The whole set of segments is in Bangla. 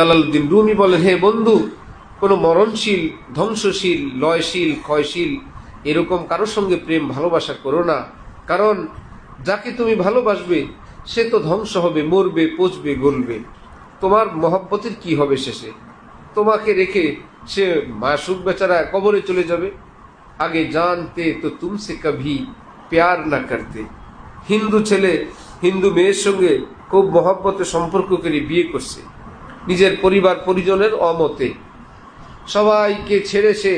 জালালউদ্দিন রুমি বলেন, হে বন্ধু, কোনো মরণশীল, ধ্বংসশীল, লয়শীল, ক্ষয়শীল এরকম কারোর সঙ্গে প্রেম ভালোবাসা করো না। কারণ যাকে তুমি ভালোবাসবে সে তো ধ্বংস হবে, মরবে, পচবে, গলবে। তোমার মহব্বতের কি হবে শেষে? তোমাকে রেখে সে মাসুক বেচারা কবরে চলে যাবে। আগে জানতে তো তুমসে কভি প্যার না করতে। হিন্দু ছেলে হিন্দু মেয়ের সঙ্গে খুব মহব্বতে সম্পর্ক করে বিয়ে করছে, নিজের পরিবার পরিজনের অমতে। সবাইকে ছেড়ে সে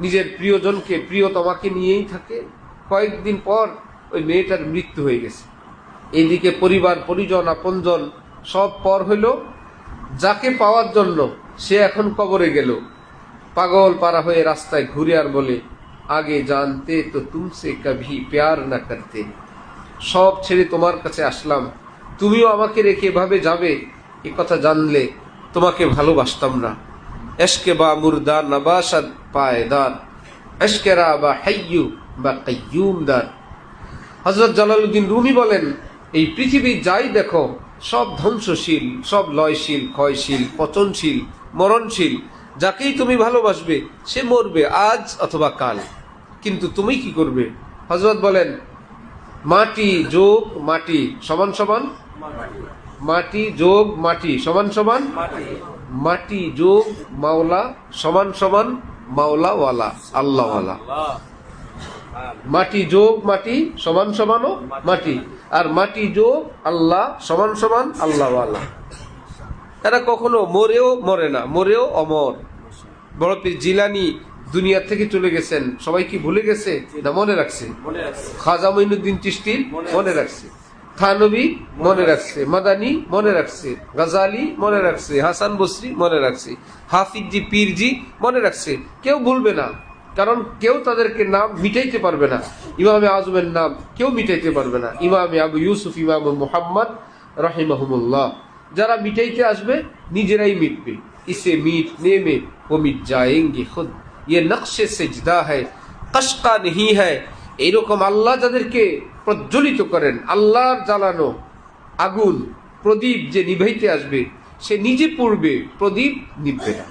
নিজের প্রিয়জনকে, প্রিয়তমাকে নিয়েই থাকে। কয়েকদিন পর ওই মেয়েটার মৃত্যু হয়ে গেছে। এইদিকে পরিবার পরিজন আপনজন সব পর হইল। যাকে পাওয়ার জন্য সে এখন কবরে গেল। পাগল পারা হয়ে রাস্তায় ঘুরে আর বলে, আগে জানতে তো তুমসে কভি প্যার না করতে। সব ছেড়ে তোমার কাছে আসলাম, তুমিও আমাকে রেখে এভাবে যাবে এ কথা জানলে তোমাকে ভালোবাসতাম না। এশকে বা মুর্দা নবাসাদ পায়দার, এশকেরা বা হাইয়ু বা কাইয়ুমদার। হযরত জালালউদ্দিন রুমি বলেন, এই পৃথিবী যাই দেখো সব ধ্বংসশীল, সব লয়শীল, ক্ষয়শীল, পচনশীল, মরণশীল। যাকেই তুমি ভালোবাসবে সে মরবে আজ অথবা কাল। কিন্তু তুমি কি করবে? হযরত বলেন, মাটি যোগ মাটি সমান সমান মাটি যোগ মাটি সমান সমান মাটি যোগ মাওলা সমান সমান মাওলাওয়ালা, আল্লাহওয়ালা। মাটি যোগ মাটি সমান সমানও মাটি, আর মাটি যোগ আল্লাহ সমান সমান আল্লাহওয়ালা। এরা কখনো মরেও মরে না, মরেও অমর। বড় পীর জিলানী দুনিয়া থেকে চলে গেছেন, সবাই কি ভুলে গেছে না মনে রাখছে? খাজা মঈনুদ্দিন চিশতি মনে রাখছে, থানবী মনে রাখছে, মাদানী মনে রাখছে, গাজালি মনে রাখছে, হাসান বসরি মনে রাখছে, হাফিজি পীরজি মনে রাখছে। কেউ ভুলবে না, কারণ কেউ তাদেরকে নাম মিটাইতে পারবে না। ইমামে আজমের নাম কেউ মিটাইতে পারবে না। ইমামে আবু ইউসুফ, ইমাম মুহাম্মদ রাহিমাহুমুল্লাহ, যারা মিটাইতে আসবে নিজেরাই মিটবে। ইসে মিটনে মে वो मिट जाएंगे खुद, ये नक्शे सेजदा है कशका नहीं है। এইরকম আল্লাহ যাদেরকে প্রজ্বলিত করেন, আল্লাহর জ্বালানো আগুন প্রদীপ যে নিভাইতে আসবে সে নিজে পুড়বে, প্রদীপ নিভবে না।